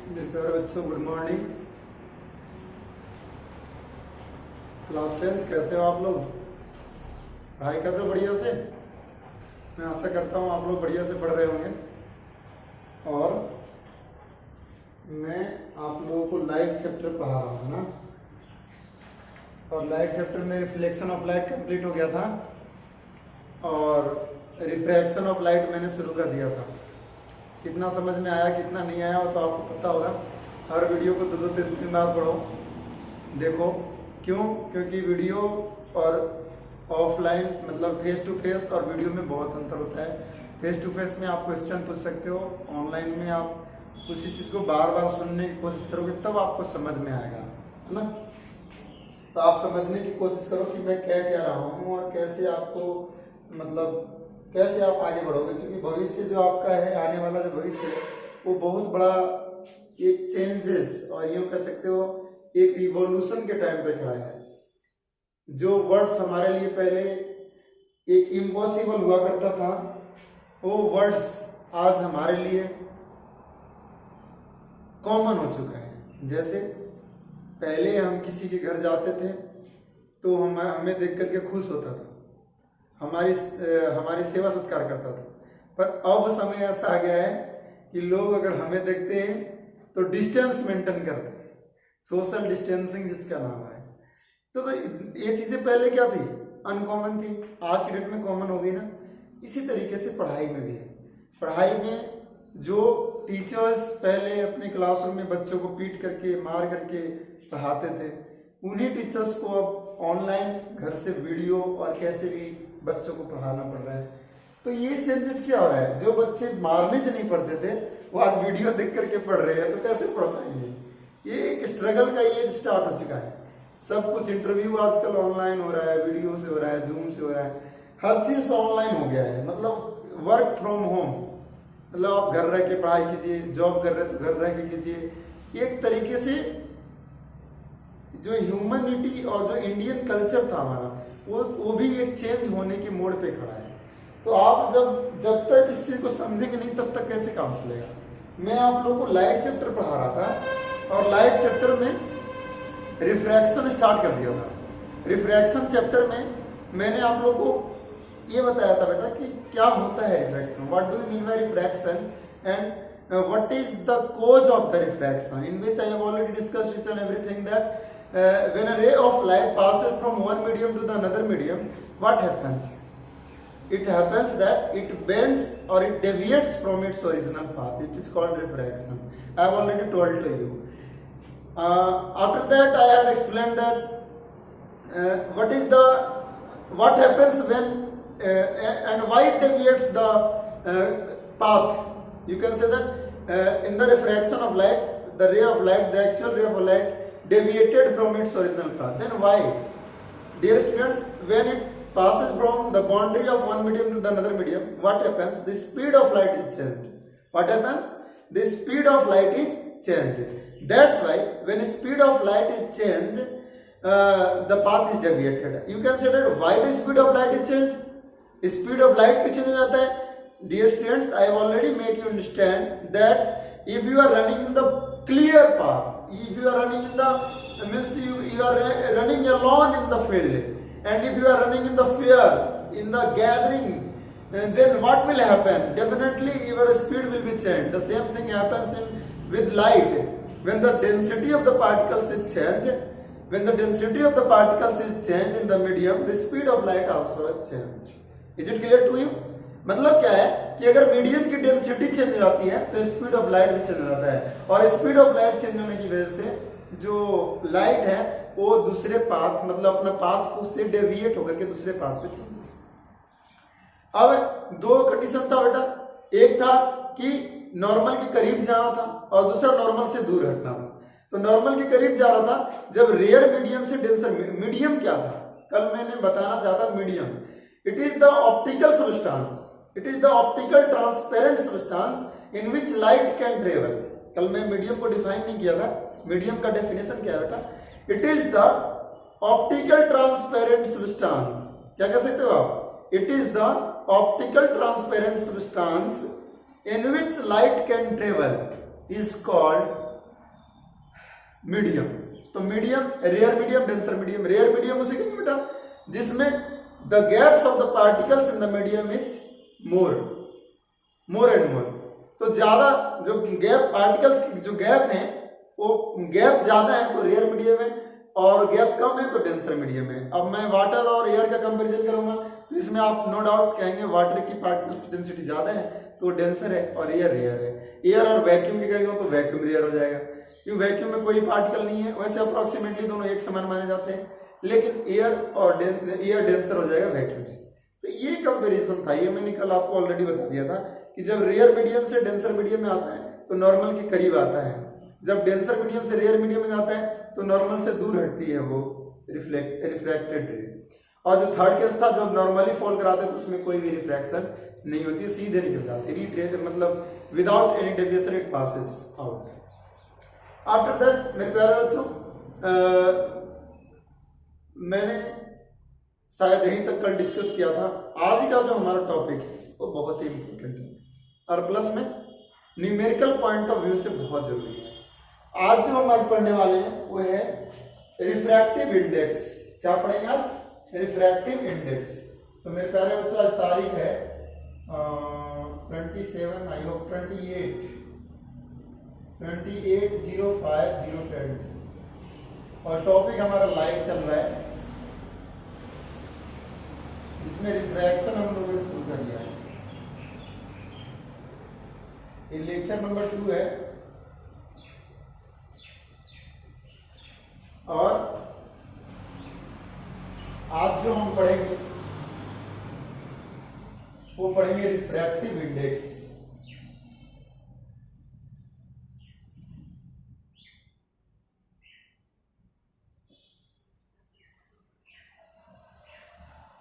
मेरे प्यारे बच्चों, गुड मॉर्निंग। क्लास 10 कैसे हो आप लोग? पढ़ाई कर रहे हो बढ़िया से? मैं आशा करता हूँ आप लोग बढ़िया से पढ़ रहे होंगे। और मैं आप लोगों को लाइट चैप्टर पढ़ा रहा हूँ ना। और लाइट चैप्टर में रिफ्लेक्शन ऑफ लाइट कंप्लीट हो गया था और रिफ्रैक्शन ऑफ लाइट मैंने शुरू कर दिया था। कितना समझ में आया कितना नहीं आया वो तो आपको पता होगा। हर वीडियो को दो तीन तीन बार पढ़ो, देखो। क्यों? क्योंकि वीडियो और ऑफलाइन मतलब फेस टू फेस और वीडियो में बहुत अंतर होता है। फेस टू फेस में आप क्वेश्चन पूछ सकते हो, ऑनलाइन में आप उसी चीज़ को बार बार सुनने की कोशिश करोगे तब आपको समझ में आएगा, है ना। तो आप समझने की कोशिश करो कि मैं क्या कह रहा हूँ और कैसे आपको मतलब कैसे आप आगे बढ़ोगे। क्योंकि भविष्य जो आपका है, आने वाला जो भविष्य है, वो बहुत बड़ा एक चेंजेस और यूँ कह सकते हो एक रिवॉल्यूशन के टाइम पे खड़ा है। जो वर्ड्स हमारे लिए पहले एक इम्पॉसिबल हुआ करता था, वो वर्ड्स आज हमारे लिए कॉमन हो चुका है। जैसे पहले हम किसी के घर जाते थे तो हमें देख करके खुश होता था, हमारी सेवा सत्कार करता था। पर अब समय ऐसा आ गया है कि लोग अगर हमें देखते हैं तो डिस्टेंस मेंटेन करते हैं, सोशल डिस्टेंसिंग जिसका नाम है। तो ये चीजें पहले क्या थी? अनकॉमन थी, आज की डेट में कॉमन हो गई ना। इसी तरीके से पढ़ाई में भी है। पढ़ाई में जो टीचर्स पहले अपने क्लासरूम में बच्चों को पीट करके मार करके पढ़ाते थे, उन्हीं टीचर्स को अब ऑनलाइन घर से वीडियो और कैसे भी बच्चों को पढ़ाना पड़ रहा है। तो ये चेंजेस क्या हो रहा है? जो बच्चे मारने से नहीं पढ़ते थे वो आज वीडियो देख करके पढ़ रहे हैं, तो कैसे पढ़ पाएंगे? ये एक स्ट्रगल का एज स्टार्ट हो चुका है। सब कुछ इंटरव्यू आजकल ऑनलाइन हो रहा है, वीडियो से हो रहा है, जूम से हो रहा है, हर चीज ऑनलाइन हो गया है। मतलब वर्क फ्रॉम होम, मतलब आप घर रह के पढ़ाई कीजिए, जॉब कर रहे तो घर रह के कीजिए। एक तरीके से जो ह्यूमैनिटी और जो इंडियन कल्चर था हमारा, वो भी एक चेंज होने के मोड़ पे खड़ा है। तो आप जब तक इस चीज को समझेंगे नहीं तब तक कैसे काम चलेगा। मैं आप लोगों को लाइट चैप्टर पढ़ा रहा था और लाइट चैप्टर में रिफ्रैक्शन स्टार्ट कर दिया था। रिफ्रैक्शन चैप्टर में मैंने आप लोगों को ये बताया था बेटा कि क्या होता है refraction, what do you mean by refraction and what is the cause of the refraction, in which I have already discussed each and everything that when a ray of light passes from one medium to the another medium, what happens? It happens that it bends or it deviates from its original path. It is called refraction. I have already told to you. After that, I have explained that what happens when and why it deviates the path. You can say that in the refraction of light, the ray of light, the actual ray of light deviated from its original path. Then why? Dear students, when it passes from the boundary of one medium to the another medium, what happens? The speed of light is changed. What happens? The speed of light is changed. That's why when the speed of light is changed, the path is deviated. You can say that why the speed of light is changed? Speed of light क्यों change हो जाता है? Dear students, I have already make you understand that if you are running in the clear path, if you are running in the means you are running alone in the field, and if you are running in the fear, in the gathering, then what will happen? Definitely your speed will be changed. The same thing happens with light. When the density of the particles is changed, when the density of the particles is changed in the medium, the speed of light also is changed. Is it clear to you? मतलब क्या है कि अगर medium की density change हो जाती है तो स्पीड ऑफ लाइट भी चेंज हो जाता है, और स्पीड ऑफ लाइट चेंज होने की वजह से जो लाइट है वो दूसरे पाथ मतलब अपना पाथ को से डेविएट होकर के दूसरे पाथ पे चेंज। अब दो कंडीशन था बेटा, एक था कि नॉर्मल के करीब जाना था और दूसरा नॉर्मल से दूर हटना था। तो नॉर्मल के करीब जा रहा था जब रेयर मीडियम से डेंसर। मीडियम क्या था? कल मैंने बताना चाहता medium, it is the optical substance, it is the optical transparent substance in which light can travel. कल मैं मीडियम को डिफाइन नहीं किया था। मीडियम का डेफिनेशन क्या है बेटा? It is the optical transparent substance. क्या कह सकते हो आप? It is the optical transparent substance in which light can travel is called medium. तो medium, rare medium, denser medium. Rare medium उसे कहेंगे बेटा जिसमें the gaps of the particles in the medium is more and more. तो ज्यादा जो gap particles की जो गैप है वो गैप ज्यादा है तो रेयर मीडियम है, और गैप कम है तो डेंसर मीडियम है। अब मैं वाटर और एयर का कंपैरिजन करूंगा तो इसमें आप नो डाउट कहेंगे वाटर की पार्टिकल्स की डेंसिटी ज्यादा है तो डेंसर है और एयर रेयर है। एयर और वैक्यूम की करेंगे तो वैक्यूम रेयर हो जाएगा क्योंकि वैक्यूम में कोई पार्टिकल नहीं है। वैसे अप्रोक्सीमेटली दोनों एक समान माने जाते हैं, लेकिन एयर डेंसर हो जाएगा वैक्यूम से। तो ये कंपैरिजन था, ये मैंने कल आपको ऑलरेडी बता दिया था कि जब रेयर मीडियम से डेंसर मीडियम में आता है तो नॉर्मल के करीब आता है, जब डेंसर मीडियम से रेयर मीडियम में आता है तो नॉर्मल से दूर हटती है वो रिफ्रैक्टेड रे। और जो थर्ड केस था जो नॉर्मली फॉल कराते हैं तो उसमें कोई भी रिफ्रैक्शन नहीं होती, सीधे निकल जाती है, मतलब without any deviation it passes out. After that मेरे प्यारे बच्चों, मैंने शायद यहीं तक कल डिस्कस किया था। आज का जो हमारा टॉपिक है वो बहुत ही इंपॉर्टेंट है और प्लस में न्यूमेरिकल पॉइंट ऑफ व्यू से बहुत जरूरी है। आज जो हम आज पढ़ने वाले हैं वो है रिफ्रैक्टिव इंडेक्स। क्या पढ़ेंगे आज? Refractive index. तो मेरे प्यारे बच्चों आज तारीख है 27, आई होप 28/05/2020 और टॉपिक हमारा लाइट चल रहा है जिसमें रिफ्रैक्शन हम लोगों ने शुरू कर लिया है। ये लेक्चर नंबर 2 है और आज जो हम पढ़ेंगे वो पढ़ेंगे रिफ्रैक्टिव इंडेक्स।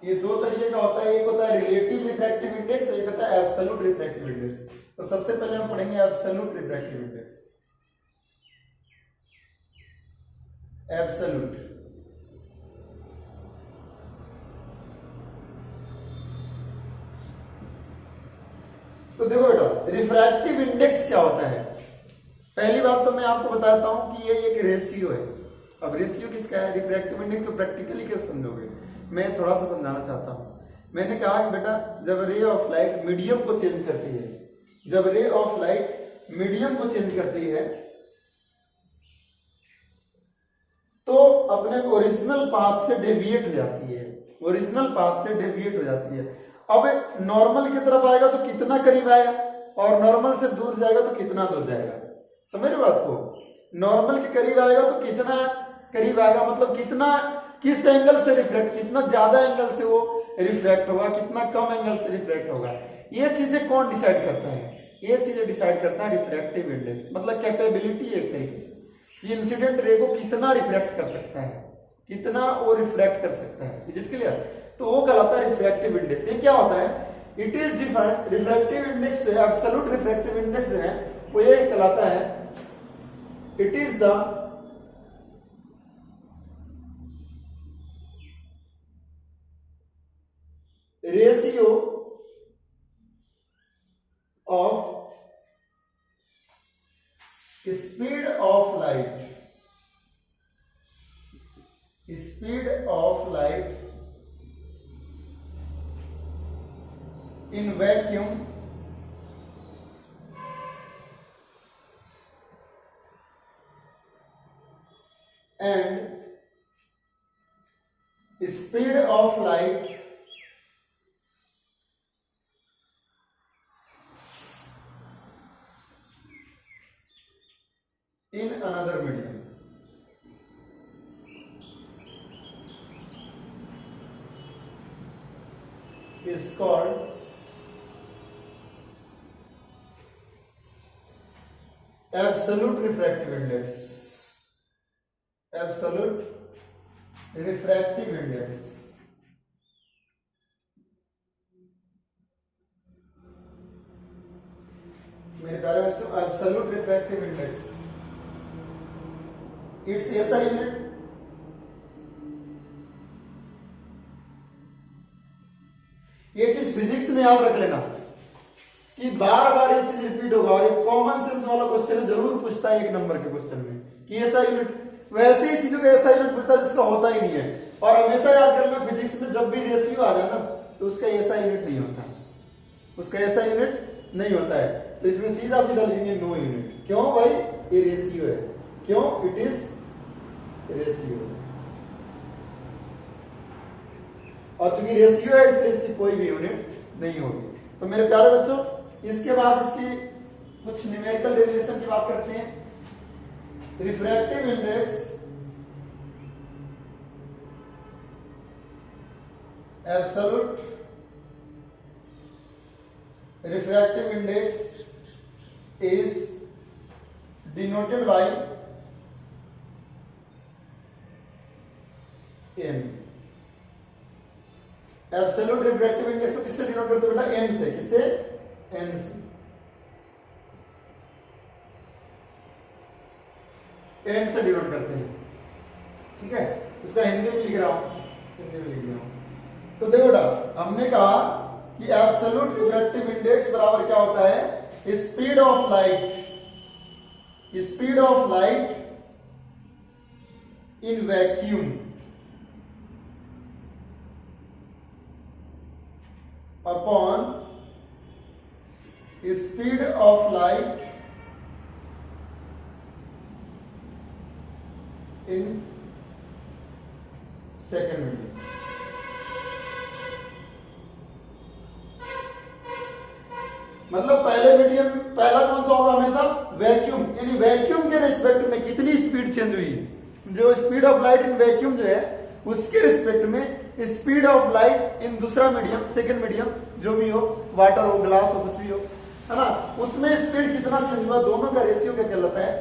ये दो तरीके का होता है, एक होता है रिलेटिव रिफ्रैक्टिव इंडेक्स, एक होता है एब्सोल्यूट रिफ्रैक्टिव इंडेक्स। तो सबसे पहले हम पढ़ेंगे एब्सोल्यूट रिफ्रैक्टिव इंडेक्स। एब्सोल्यूट तो देखो बेटा रिफ्रैक्टिव इंडेक्स क्या होता है। पहली बात तो मैं आपको बताता हूं कि ये एक रेशियो है। अब रेशियो किसका है? Refractive index. तो प्रैक्टिकली कैसे समझोगे, मैं थोड़ा सा समझाना चाहता हूं। मैंने कहा कि बेटा जब रे ऑफ लाइट मीडियम को चेंज करती है, जब रे ऑफ लाइट मीडियम को चेंज करती है तो अपने ओरिजिनल पाथ से डेविएट हो जाती है, ओरिजिनल पाथ से डेविएट हो जाती है। अब नॉर्मल की तरफ आएगा तो कितना करीब आएगा और नॉर्मल से दूर जाएगा तो कितना दूर जाएगा। समझ रहे बात को? नॉर्मल के करीब आएगा तो कितना करीब आएगा, मतलब कितना किस एंगल से रिफ्लेक्ट, कितना ज्यादा एंगल से वो रिफ्लेक्ट होगा, कितना कम एंगल से रिफ्लेक्ट होगा। ये चीजें कौन डिसाइड करता है? ये चीजें डिसाइड करता है रिफ्रैक्टिव इंडेक्स, मतलब कैपेबिलिटी एक तरीके से। ये इंसिडेंट रे को कितना रिफ्लेक्ट कर सकता है, कितना वो रिफ्लेक्ट कर सकता है। Is it clear? तो वो कहलाता है रिफ्रैक्टिव इंडेक्स। ये क्या होता है? It is defined, refractive index जो है, एब्सोल्यूट रिफ्रैक्टिव इंडेक्स जो है वो ये कहलाता है, it is the ratio of speed of light, speed of light in vacuum and speed of light in another medium is called absolute refractive index, absolute refractive index। मेरे प्यारे बच्चों absolute refractive index, it's SI unit ये चीज physics में याद रख लेना। कि बार बार ये चीज रिपीट होगा, और एक कॉमन सेंस वाला क्वेश्चन जरूर पूछता है एक नंबर के क्वेश्चन में कि ऐसा यूनिट, वैसे ही चीजों का ऐसा यूनिट पूछता है जिसका होता ही नहीं है। और हमेशा याद करना फिजिक्स में जब भी रेशियो आ जाए ना तो उसका ऐसा यूनिट नहीं होता, उसका ऐसा यूनिट नहीं होता है। तो इसमें सीधा सीधा लिखेंगे नो यूनिट। क्यों भाई? ये रेशियो है। क्यों? It is ratio. और चूंकि रेशियो है इसलिए इसकी कोई भी यूनिट नहीं होगी। तो मेरे प्यारे बच्चों, इसके बाद इसकी कुछ न्यूमेरिकल डेरिवेशन की बात करते हैं। Refractive index absolute refractive index is denoted by n। Absolute refractive index को किससे डिनोट करते हैं बेटा? n से। किससे? n से। n से डिनोट करते हैं, ठीक है। इसका हिंदी में लिख रहा हूं, हिंदी में लिख रहा हूं। तो देखो बेटा, हमने कहा कि एब्सोल्यूट रिफ्रैक्टिव इंडेक्स बराबर क्या होता है? Speed of light, speed of light in vacuum upon speed of light in second medium. मतलब पहले मीडियम, पहला कौन सा होगा? हमेशा वैक्यूम, यानी वैक्यूम के रिस्पेक्ट में कितनी स्पीड चेंज हुई, जो speed of light in vacuum जो है उसके रिस्पेक्ट में स्पीड ऑफ लाइट इन दूसरा मीडियम, सेकंड मीडियम, जो भी हो, वाटर हो, ग्लास हो, कुछ भी हो, है ना, उसमें स्पीड कितना चेंज हुआ, दोनों का रेशियो क्या कहलाता है?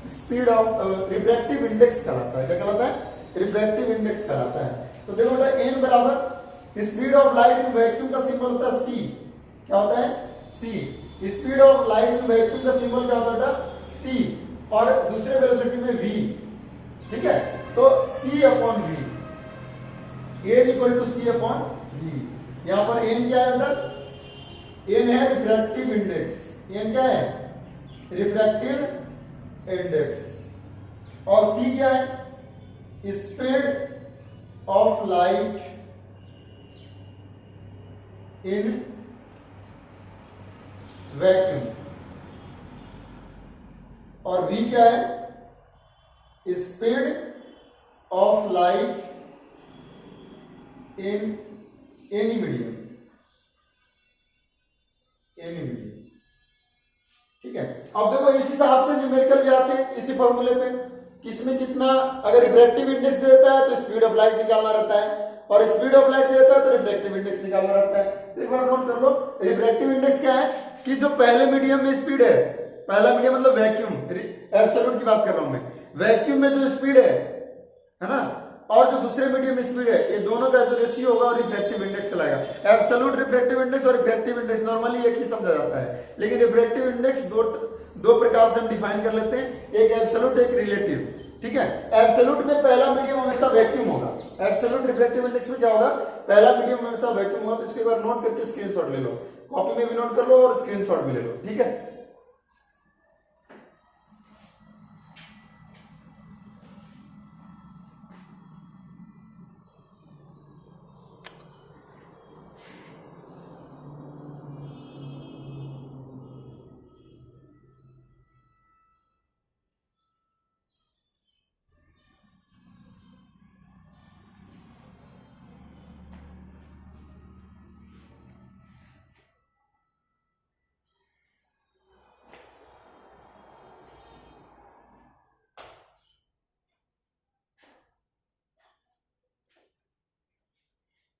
स्पीड ऑफ रिफ्रैक्टिव इंडेक्स कहलाता है। क्या कहलाता है? रिफ्रैक्टिव इंडेक्स कहलाता है। तो देखो बेटा, एन बराबर speed of light in vacuum का सिंबल होता है सी। क्या होता है? C. Speed of light in vacuum का सिंबल क्या होता है? सी। और दूसरे वेलोसिटी में v, ठीक है। तो c upon v, n equal to c upon v। यहां पर n क्या है बेटा? n है रिफ्रैक्टिव इंडेक्स। n क्या है? Refractive index. और c क्या है? Speed of light in vacuum. और v क्या है? Speed of light in any medium, any medium, ठीक है। अब देखो, इस हिसाब से न्यूमेरिकल भी आते हैं इसी फॉर्मूले पे, किसमें कितना, अगर रिफ्रैक्टिव इंडेक्स देता है तो स्पीड ऑफ लाइट निकालना रहता है, और स्पीड ऑफ लाइट देता है तो रिफ्रैक्टिव इंडेक्स निकालना रहता है। तो एक बार नोट कर लो, रिफ्रैक्टिव इंडेक्स क्या है? कि जो पहले मीडियम में स्पीड है, पहला मीडियम मतलब वैक्यूम, एब्सोल्यूट की बात कर रहा हूं मैं, वैक्यूम में जो स्पीड है ना, और जो दूसरे मीडियम में स्पीड है, ये दोनों का जो रेशियो होगा रिफ्रैक्टिव इंडेक्स चलाएगा। एब्सोल्यूट रिफ्रैक्टिव इंडेक्स और रिफ्रैक्टिव इंडेक्स नॉर्मली एक ही समझा जाता है, लेकिन रिफ्रैक्टिव इंडेक्स दो प्रकार से हम डिफाइन कर लेते हैं, एक एब्सोल्यूट, एक रिलेटिव, ठीक है। एब्सोल्यूट में पहला मीडियम हमेशा वैक्यूम होगा। एब्सोल्यूट रिफ्रैक्टिव इंडेक्स में क्या होगा? पहला मीडियम हमेशा वैक्यूम होगा। तो इसको एक बार नोट करके स्क्रीनशॉट ले लो, कॉपी में भी नोट कर लो और स्क्रीनशॉट भी ले लो, ठीक है।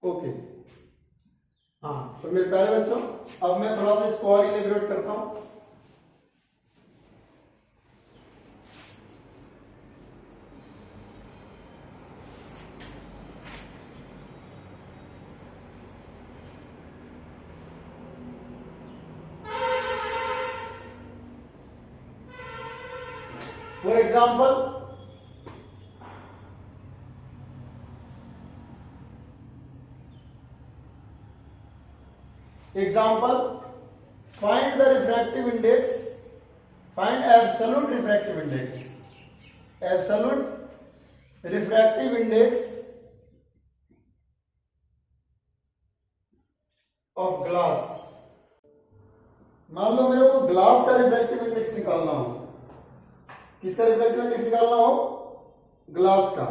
ओके, हाँ। तो मेरे प्यारे बच्चों, अब मैं थोड़ा सा इसको और इलेबोरेट करता हूं। For example, find the refractive index, find absolute refractive index, absolute refractive index of glass. मान लो मेरे को ग्लास का रिफ्रैक्टिव इंडेक्स निकालना हो, किसका रिफ्रैक्टिव इंडेक्स निकालना हो? ग्लास का।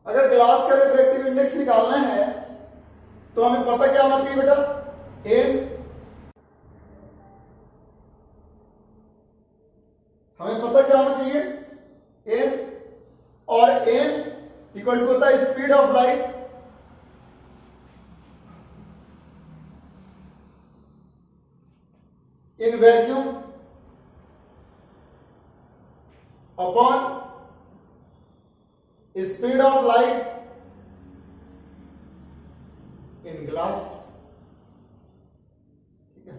अगर ग्लास का रिफ्रैक्टिव इंडेक्स निकालना है तो हमें पता क्या होना चाहिए बेटा? एन, हमें पता क्या होना चाहिए? एन, और एन इक्वल टू होता है speed of light in vacuum upon speed of light in glass. ठीक है,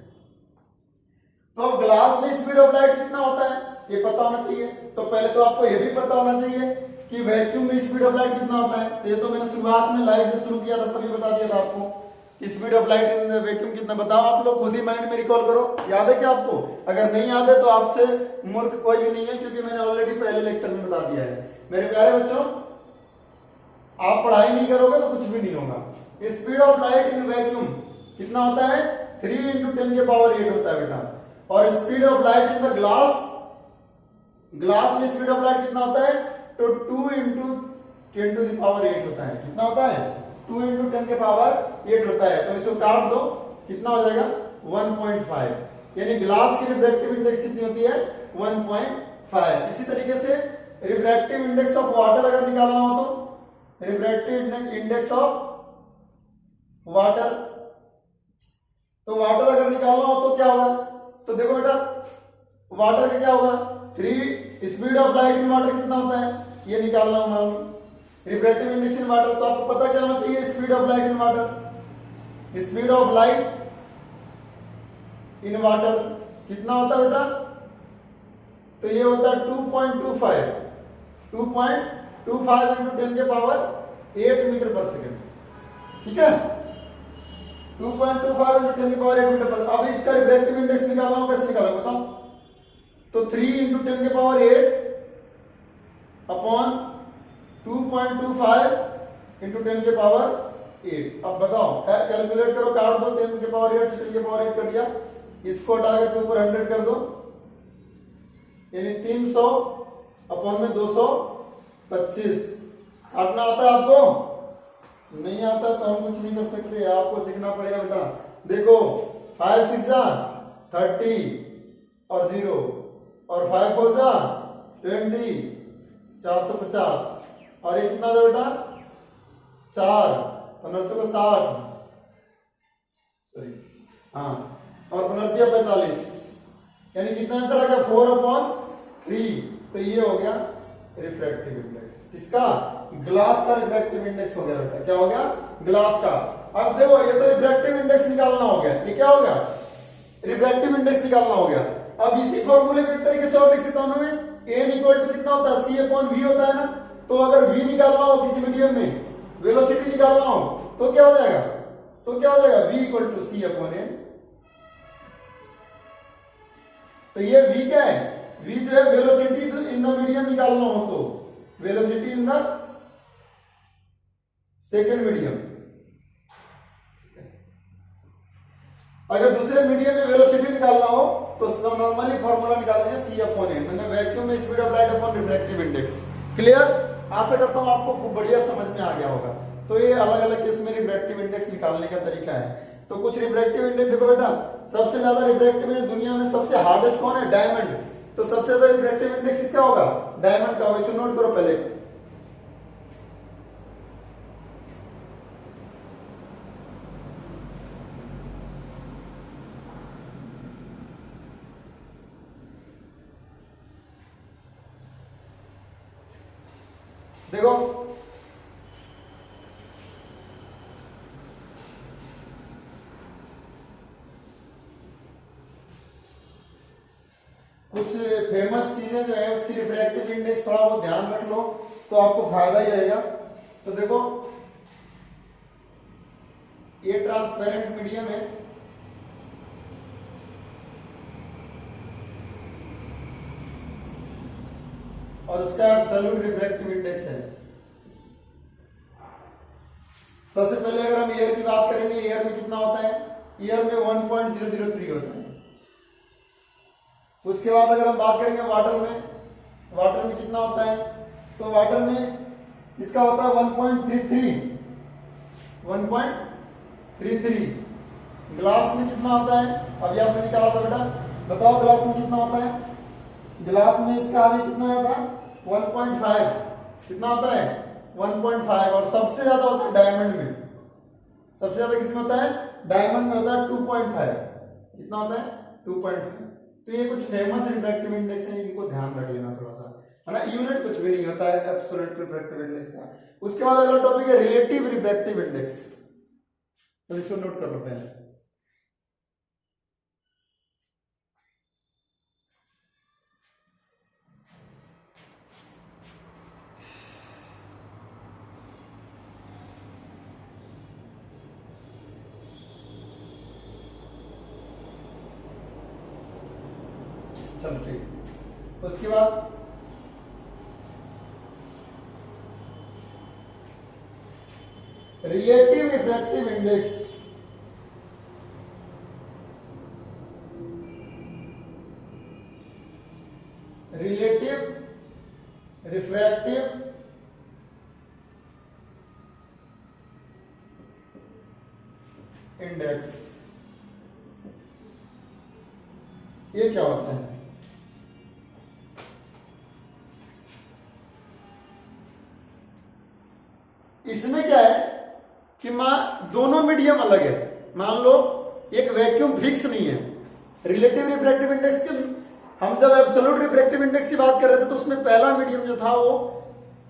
तो अब ग्लास में स्पीड ऑफ लाइट कितना होता है ये पता होना चाहिए। तो पहले तो आपको ये भी पता होना चाहिए कि वैक्यूम में स्पीड ऑफ लाइट कितना होता है। तो ये तो मैंने शुरुआत में लाइट जब शुरू किया था तभी बता दिया था आपको कि speed of light in vacuum कितना। बताओ आप लोग खुद ही माइंड में रिकॉल करो, याद है क्या आपको? अगर नहीं याद है तो आपसे मूर्ख कोई भी नहीं है, क्योंकि मैंने ऑलरेडी पहले लेक्चर में बता दिया है। मेरे प्यारे बच्चों, आप पढ़ाई नहीं करोगे तो कुछ भी नहीं होगा। Speed of light in vacuum कितना होता है? 3 × 10⁸ होता है बेटा। और speed of light in the glass, glass में स्पीड ऑफ लाइट कितना होता है? तो 2 × 10⁸ होता है। कितना होता है? 2 × 10⁸ होता है। तो इसको काट दो, कितना हो जाएगा? 1.5। यानी ग्लास की रिफ्रैक्टिव इंडेक्स कितनी होती है? 1.5। इसी तरीके से रिफ्रैक्टिव इंडेक्स ऑफ वाटर अगर निकालना हो तो रिफ्रैक्टिव इंडेक्स ऑफ वाटर, तो वाटर अगर निकालना हो तो क्या होगा? तो देखो बेटा, वाटर का क्या होगा? 3 speed of light in water कितना होता है ये निकालना हो। मान लो रिफ्रैक्टिव इंडेक्स इन वाटर, तो आपको पता क्या होना चाहिए? Speed of light in water, speed of light in water कितना होता है बेटा? तो ये होता है 2.25 × 10⁸ मीटर पर सेकेंड। ठीक है, 2.25 × 10⁸ मीटर पर। अब इसका रिफ्रैक्टिव इंडेक्स निकालना हो, कैसे निकाला बताओ? तो 3 × 10⁸ अपॉन 2.25 × 10⁸। अब बताओ, कैलकुलेट करो, काट दो। 10⁸ से 10⁸ कर दिया, इसको हटा के ऊपर 100 कर दो, यानी 300 अपॉन में 225। काटना आता है आपको? नहीं आता तो हम कुछ नहीं कर सकते, आपको सीखना पड़ेगा बेटा। देखो 5 6 30 और 0 और 5 4 20, 450। और ये कितना हो बेटा? 4 15 60, सॉरी हाँ, और 45, यानी कितना आंसर आ गया? 4/3। तो ये हो गया रिफ्रैक्टिव इंडेक्स। किसका? ग्लास का रिफ्रैक्टिव इंडेक्स हो गया बेटा। क्या हो गया? ग्लास का। अब देखो, ये तो रिफ्रैक्टिव इंडेक्स निकालना हो गया। ये क्या हो गया? रिफ्रैक्टिव इंडेक्स निकालना हो गया। अब इसी फॉर्मूले को एक तरीके से और लिख सकता हूं मैं, n = कितना होता है? c/v होता है ना। तो अगर v निकालना हो किसी मीडियम में, वेलोसिटी निकालना हो, तो क्या हो जाएगा? तो क्या हो जाएगा? v = c/n। तो ये v क्या है? v जो है वेलोसिटी इन द मीडियम निकालना हो तो velocity in the second medium. अगर दूसरे मीडियम में वेलोसिटी निकालना हो तो नॉर्मली फॉर्मूला निकालेंगे c/n, मैंने वैक्यूम में speed of light upon refractive index. Clear? आशा करता हूं आपको खूब बढ़िया समझ में आ गया होगा। तो ये अलग अलग केस में रिफ्रैक्टिव इंडेक्स निकालने का तरीका है। तो कुछ रिफ्रैक्टिव इंडेक्स देखो बेटा, सबसे ज्यादा रिफ्रैक्टिव इंडेक्स दुनिया में सबसे हार्डेस्ट कौन है? डायमंड। तो सबसे ज्यादा रिफ्रैक्टिव इंडेक्स किसका होगा? डायमंड का होगा। इसे नोट करो पहले। देखो कुछ फेमस चीजें जो है उसकी रिफ्रैक्टिव इंडेक्स थोड़ा बहुत ध्यान रख लो तो आपको फायदा ही रहेगा। तो देखो, ये ट्रांसपेरेंट मीडियम है, और उसका एब्सोल्यूट रिफ्रैक्टिव इंडेक्स है। सबसे पहले अगर हम एयर की बात करेंगे, एयर में कितना होता है? एयर में 1.003 होता है। उसके बाद अगर हम बात करेंगे वाटर में, वाटर में कितना होता है? तो वाटर में इसका होता है 1.33। ग्लास में कितना होता है? अभी आपने निकाला था बेटा, बताओ ग्लास में कितना होता है? ग्लास में इसका अभी कितना आया था? 1.5। कितना होता है? 1.5। और सबसे ज्यादा होता है डायमंड में। सबसे ज्यादा किसमें होता है? डायमंड में होता है 2.5। कितना होता है? 2.5। तो ये कुछ फेमस रिफ्रैक्टिव इंडेक्स है, इनको ध्यान रख लेना थोड़ा सा, है ना। यूनिट कुछ भी नहीं होता है एब्सोल्यूट रिफ्रैक्टिव इंडेक्स का। उसके बाद अगला टॉपिक है रिलेटिव रिफ्रैक्टिव इंडेक्स, तो इसको नोट कर लो पहले। चलो ठीक। उसके बाद relative refractive index, relative refractive index, ये क्या होता है? इसमें क्या है कि दोनों मीडियम अलग है। मान लो एक वैक्यूम फिक्स नहीं है। रिलेटिव रिफ्रैक्टिव इंडेक्स के हम जब एब्सोल्यूट रिफ्रैक्टिव इंडेक्स की बात कर रहे थे तो उसमें पहला मीडियम जो था वो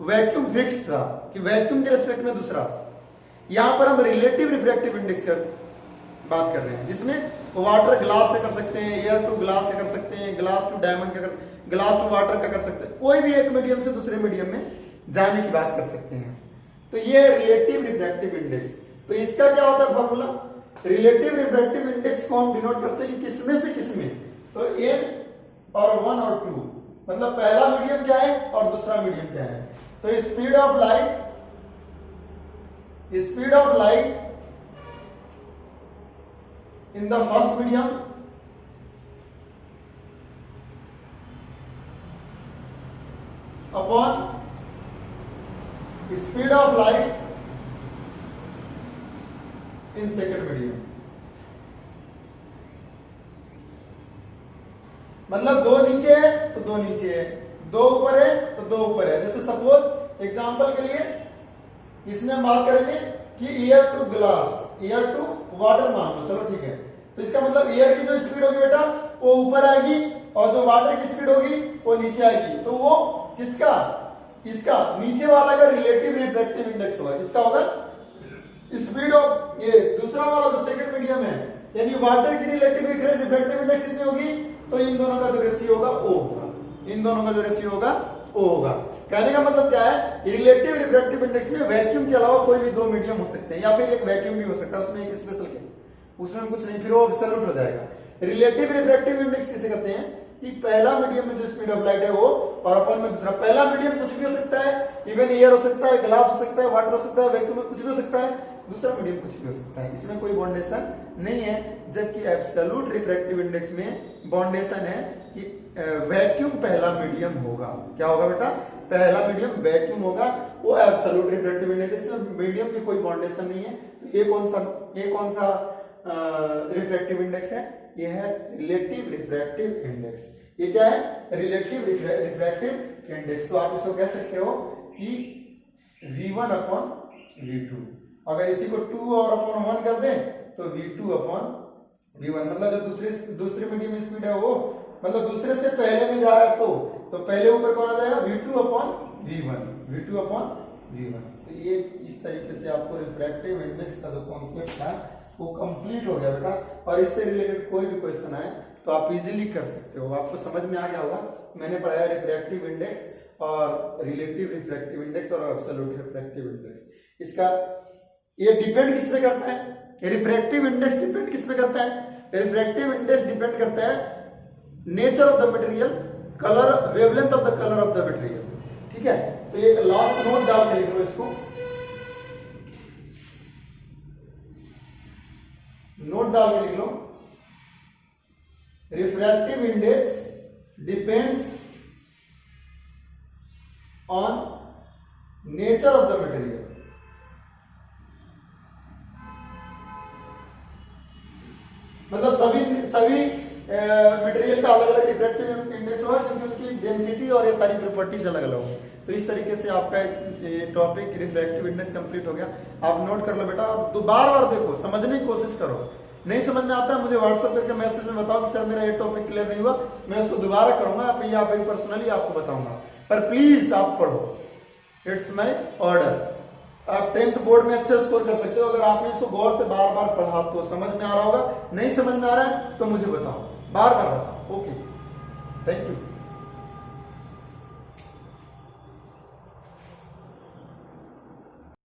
वैक्यूम फिक्स था कि वैक्यूम के रेस्पेक्ट में दूसरा। यहां पर हम रिलेटिव रिफ्रैक्टिव इंडेक्स की बात कर रहे हैं, जिसमें वाटर ग्लास से कर सकते हैं, एयर टू ग्लास से कर सकते हैं, ग्लास टू डायमंड का कर, ग्लास टू वाटर का कर सकते हैं। कोई भी एक मीडियम से दूसरे मीडियम में जाने की बात कर सकते हैं। तो ये रिलेटिव रिफ्रैक्टिव इंडेक्स। तो इसका क्या होता है फॉर्मूला? रिलेटिव रिफ्रैक्टिव इंडेक्स को हम डिनोट करते हैं कि किसमें से किसमें। तो n और 1 और 2, मतलब पहला मीडियम क्या है और दूसरा मीडियम क्या है। तो speed of light in the first medium upon speed of light in second medium. मतलब दो नीचे है तो दो नीचे है, दो ऊपर है तो दो ऊपर है। जैसे सपोज एग्जांपल के लिए इसमें हम बात करेंगे कि air to glass, air to water मान लो, चलो ठीक है। तो इसका मतलब एयर की जो स्पीड होगी बेटा वो ऊपर आएगी और जो वाटर की स्पीड होगी वो नीचे आएगी। तो वो किसका? इसका नीचे वाला का रिलेटिव रिफ्रैक्टिव इंडेक्स होगा। किसका होगा? स्पीड ऑफ ये दूसरा वाला जो सेकंड मीडियम है, यानी वाटर की रिलेटिव रिफ्रैक्टिव इंडेक्स कितनी होगी? तो इन दोनों का जो रेशियो होगा वो होगा, इन दोनों का जो रेशियो होगा वो होगा। कहने का मतलब क्या है? रिलेटिव रिफ्रैक्टिव इंडेक्स में वैक्यूम के अलावा कोई भी दो मीडियम हो सकते हैं, या फिर एक वैक्यूम भी हो सकता है, उसमें एक स्पेशल केस, उसमें कुछ नहीं, फिर वो एब्सोल्यूट हो जाएगा। रिलेटिव रिफ्रैक्टिव इंडेक्स किसे कहते हैं? कि पहला मीडियम में जो स्पीड ऑफ लाइट है वो और अपन में दूसरा। पहला मीडियम कुछ भी हो सकता है, इवन एयर हो सकता है, ग्लास हो सकता है, वाटर हो सकता है, वैक्यूम में कुछ भी हो सकता है। दूसरा मीडियम कुछ भी हो सकता है, इसमें कोई बाउंडेशन नहीं है। जबकि एब्सोल्यूट रिफ्रैक्टिव इंडेक्स में बाउंडेशन है कि वैक्यूम पहला मीडियम होगा। क्या होगा बेटा? पहला मीडियम वैक्यूम होगा, वो एब्सोल्यूट रिफ्रैक्टिव इंडेक्स है। इसमें मीडियम की कोई बाउंडेशन नहीं है। तो ये कौन सा रिफ्रैक्टिव इंडेक्स है? ये है रिलेटिव रिफ्रैक्टिव इंडेक्स। ये क्या है? Relative refractive index. तो आप इसको कह सकते हो कि V1 अपॉन V2। अगर इसी को 2 और अपॉन 1 कर दें तो V2 अपॉन V1, मतलब जो दूसरी मीडियम स्पीड है वो, मतलब दूसरे से पहले में जा रहा है तो पहले ऊपर कौन आ जाएगा? V2 upon V1, V2 upon V1। तो ये इस तरीके से आपको रिफ्रैक्टिव इंडेक्स का जो कॉन्सेप्ट है वो कंप्लीट हो गया बेटा। और इससे रिलेटेड कोई भी क्वेश्चन आए तो आप इजीली कर सकते हो। आपको समझ में आ गया होगा, मैंने पढ़ाया रिफ्रैक्टिव इंडेक्स और रिलेटिव रिफ्रैक्टिव इंडेक्स और एब्सोल्यूट रिफ्रैक्टिव इंडेक्स। इसका ये डिपेंड किस पे करता है? रिफ्रैक्टिव इंडेक्स डिपेंड किस पे करता है? रिफ्रैक्टिव इंडेक्स डिपेंड करता है nature of the material colour, wavelength of the colour of the material. ठीक है, तो एक लास्ट नोट डाल के लिख लो इसको, नोट डाल के लिख लो, refractive index depends on nature of the material. मतलब सभी मटेरियल का अलग अलग रिफ्रैक्टिव इंडेक्स होगा क्योंकि उनकी डेंसिटी और ये सारी प्रॉपर्टीज अलग अलग होंगी। तो इस तरीके से आपका एक टॉपिक रिफ्रैक्टिव इंडेक्स कंप्लीट हो गया। आप नोट कर लो बेटा, आप बार बार देखो, समझने की कोशिश करो। नहीं समझ में आता है मुझे व्हाट्सएप करके मैसेज में बताओ कि सर मेरा ये टॉपिक क्लियर नहीं हुआ, मैं उसको दोबारा करूंगा या पर्सनली आपको बताऊंगा, पर प्लीज आप पढ़ो, इट्स माई ऑर्डर। आप 10th बोर्ड में अच्छे स्कोर कर सकते हो अगर आपने इसको गौर से बार बार पढ़ा तो समझ में आ रहा होगा। नहीं समझ में आ रहा है तो मुझे बताओ, बार बार बताओ। Okay, thank you.